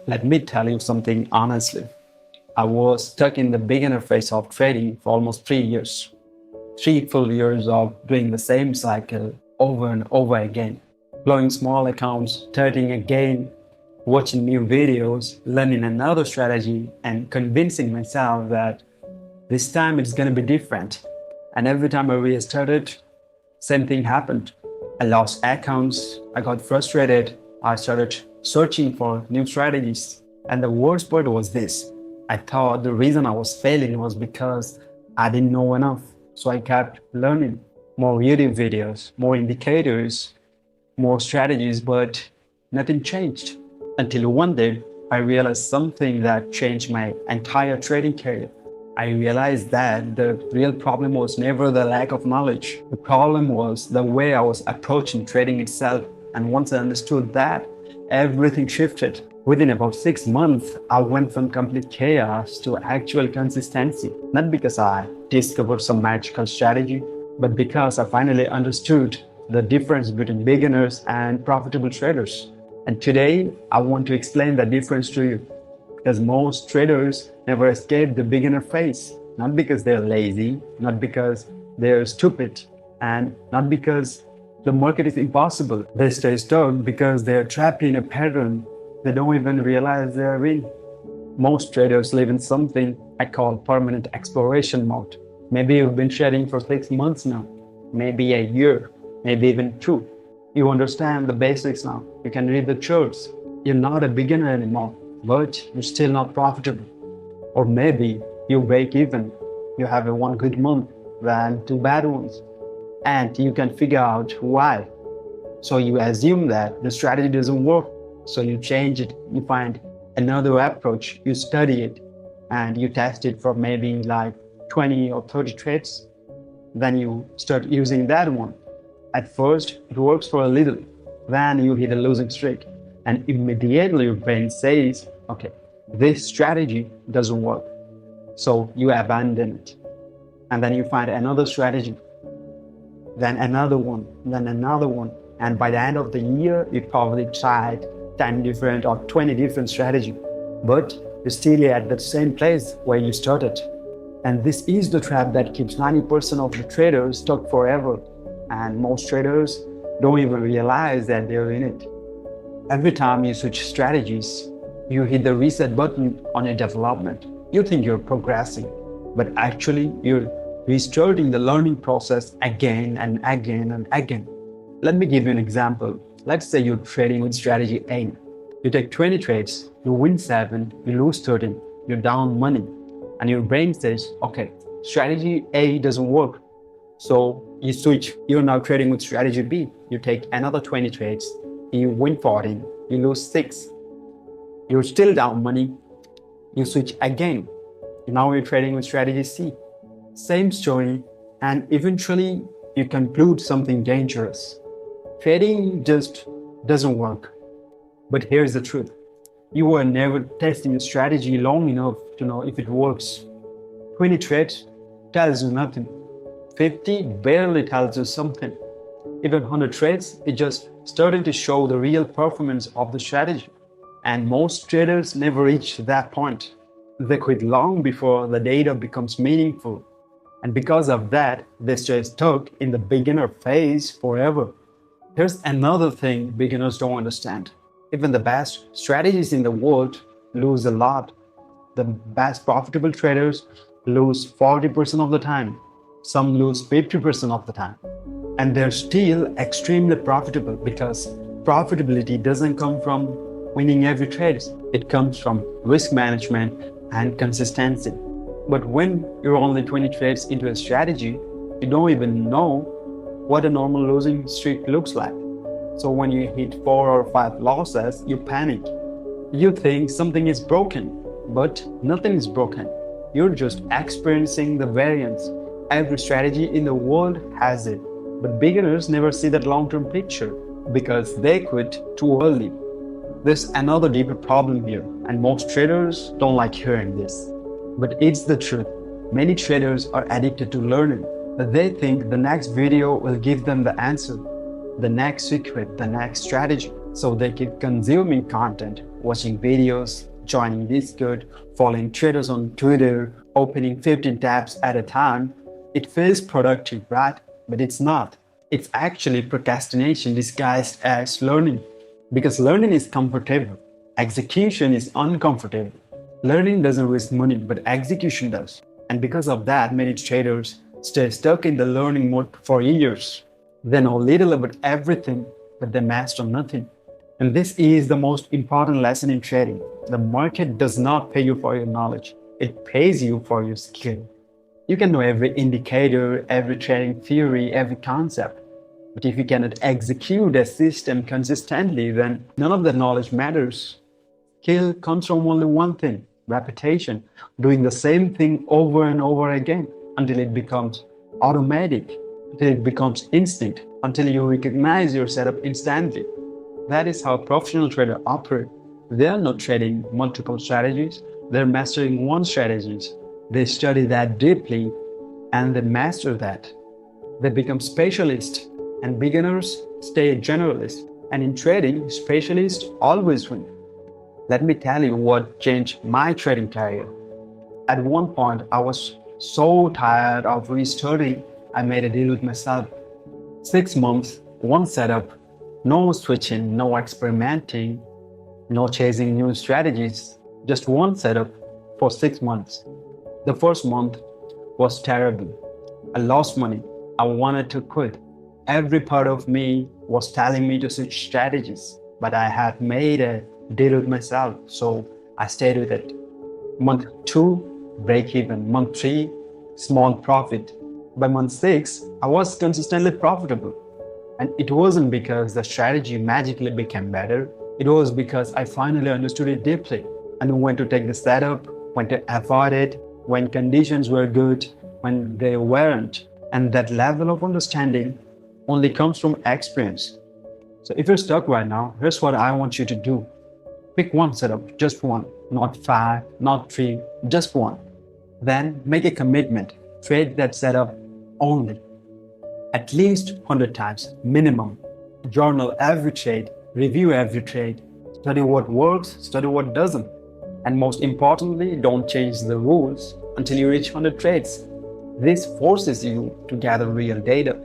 Let me tell you something honestly. I was stuck in the beginner phase of trading for almost 3 years. 3 full years of doing the same cycle over and over again. Blowing small accounts, trading again, watching new videos, learning another strategy, and convincing myself that this time it's gonna be different. And every time I restarted, same thing happened. I lost accounts, I got frustrated, I started searching for new strategies. And the worst part was this. I thought the reason I was failing was because I didn't know enough. So I kept learning more YouTube videos, more indicators, more strategies, but nothing changed. Until one day, I realized something that changed my entire trading career. I realized that the real problem was never the lack of knowledge. The problem was the way I was approaching trading itself. And once I understood that, everything shifted. Within about 6 months, I went from complete chaos to actual consistency. Not because I discovered some magical strategy, but because I finally understood the difference between beginners and profitable traders. And today, I want to explain the difference to you. Because most traders never escape the beginner phase. Not because they're lazy, not because they're stupid, and not because the market is impossible. They stay stuck because they're trapped in a pattern they don't even realize they're in. Most traders live in something I call permanent exploration mode. Maybe you've been trading for 6 months now, maybe a year, maybe even 2. You understand the basics now. You can read the charts. You're not a beginner anymore, but you're still not profitable. Or maybe you break even. You have a 1 good month, then 2 bad ones. And you can figure out why. So you assume that the strategy doesn't work. So you change it, you find another approach, you study it, and you test it for maybe like 20 or 30 trades. Then you start using that one. At first, it works for a little. Then you hit a losing streak. And immediately your brain says, okay, this strategy doesn't work. So you abandon it. And then you find another strategy, then another one, then another one. And by the end of the year, you probably tried 10 different or 20 different strategies, but you're still at the same place where you started. And this is the trap that keeps 90% of the traders stuck forever. And most traders don't even realize that they're in it. Every time you switch strategies, you hit the reset button on your development. You think you're progressing, but actually you're restarting the learning process again and again and again. Let me give you an example. Let's say you're trading with strategy A. You take 20 trades, you win 7, you lose 13, you're down money. And your brain says, okay, strategy A doesn't work. So you switch. You're now trading with strategy B. You take another 20 trades, you win 14, you lose 6. You're still down money. You switch again. Now you're trading with strategy C. Same story, and eventually you conclude something dangerous. Trading just doesn't work. But here's the truth. You were never testing a strategy long enough to know if it works. 20 trades tells you nothing. 50 barely tells you something. Even 100 trades is just starting to show the real performance of the strategy. And most traders never reach that point. They quit long before the data becomes meaningful. And because of that, they stay stuck in the beginner phase forever. Here's another thing beginners don't understand. Even the best strategies in the world lose a lot. The best profitable traders lose 40% of the time. Some lose 50% of the time. And they're still extremely profitable because profitability doesn't come from winning every trade. It comes from risk management and consistency. But when you're only 20 trades into a strategy, you don't even know what a normal losing streak looks like. So when you hit 4 or 5 losses, you panic. You think something is broken, but nothing is broken. You're just experiencing the variance. Every strategy in the world has it. But beginners never see that long-term picture because they quit too early. There's another deeper problem here, and most traders don't like hearing this. But it's the truth. Many traders are addicted to learning. They think the next video will give them the answer, the next secret, the next strategy. So they keep consuming content watching videos, joining Discord, following traders on Twitter, opening 15 tabs at a time. It feels productive, right? But it's not. It's actually procrastination disguised as learning. Because learning is comfortable, execution is uncomfortable. Learning doesn't waste money, but execution does. And because of that, many traders stay stuck in the learning mode for years. They know little about everything, but they master nothing. And this is the most important lesson in trading. The market does not pay you for your knowledge. It pays you for your skill. You can know every indicator, every trading theory, every concept. But if you cannot execute a system consistently, then none of the knowledge matters. Skill comes from only one thing: repetition, doing the same thing over and over again until it becomes automatic, until it becomes instinct, until you recognize your setup instantly. That is how professional traders operate. They are not trading multiple strategies, they're mastering one strategy. They study that deeply and they master that. They become specialists, and beginners stay generalists. And in trading, specialists always win. Let me tell you what changed my trading career. At one point, I was so tired of restarting, I made a deal with myself. 6 months, one setup, no switching, no experimenting, no chasing new strategies, just one setup for 6 months. The first month was terrible. I lost money. I wanted to quit. Every part of me was telling me to switch strategies, but I had made a deal with myself, so I stayed with it. Month 2, break even. Month 3, small profit. By month 6, I was consistently profitable. And it wasn't because the strategy magically became better. It was because I finally understood it deeply. I knew when to take the setup, when to avoid it, when conditions were good, when they weren't. And that level of understanding only comes from experience. So if you're stuck right now, here's what I want you to do. Pick one setup, just one, not 5, not 3, just one. Then make a commitment. Trade that setup only. At least 100 times, minimum. Journal every trade, review every trade, study what works, study what doesn't. And most importantly, don't change the rules until you reach 100 trades. This forces you to gather real data.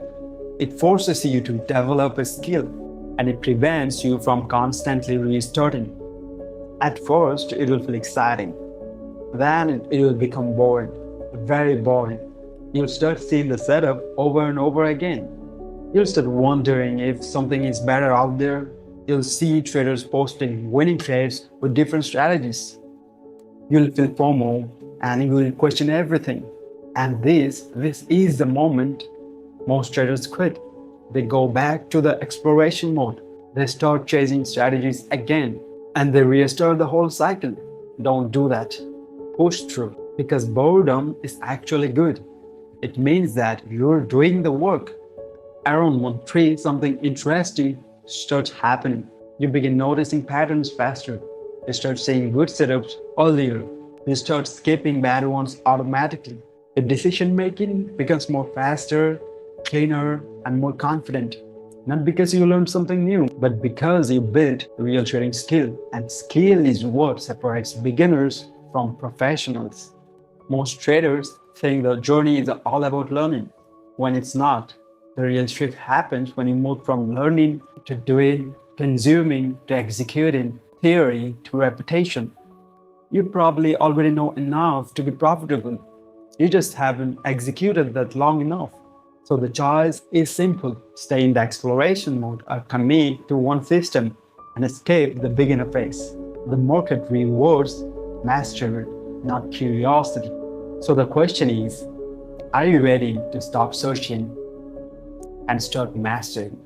It forces you to develop a skill, and it prevents you from constantly restarting. At first, it will feel exciting. Then it will become boring, very boring. You'll start seeing the setup over and over again. You'll start wondering if something is better out there. You'll see traders posting winning trades with different strategies. You'll feel FOMO and you will question everything. And this is the moment most traders quit. They go back to the exploration mode. They start chasing strategies again and they restart the whole cycle. Don't do that. Push through, because boredom is actually good. It means that you're doing the work. Around month 3, something interesting starts happening. You begin noticing patterns faster. You start seeing good setups earlier. You start skipping bad ones automatically. Your decision making becomes more faster, cleaner, and more confident. Not because you learned something new, but because you built real trading skill. And skill is what separates beginners from professionals. Most traders think the journey is all about learning, when it's not. The real shift happens when you move from learning to doing, consuming to executing, theory to repetition. You probably already know enough to be profitable. You just haven't executed that long enough. So the choice is simple: stay in the exploration mode or commit to one system and escape the beginner phase. The market rewards mastery, not curiosity. So the question is, are you ready to stop searching and start mastering?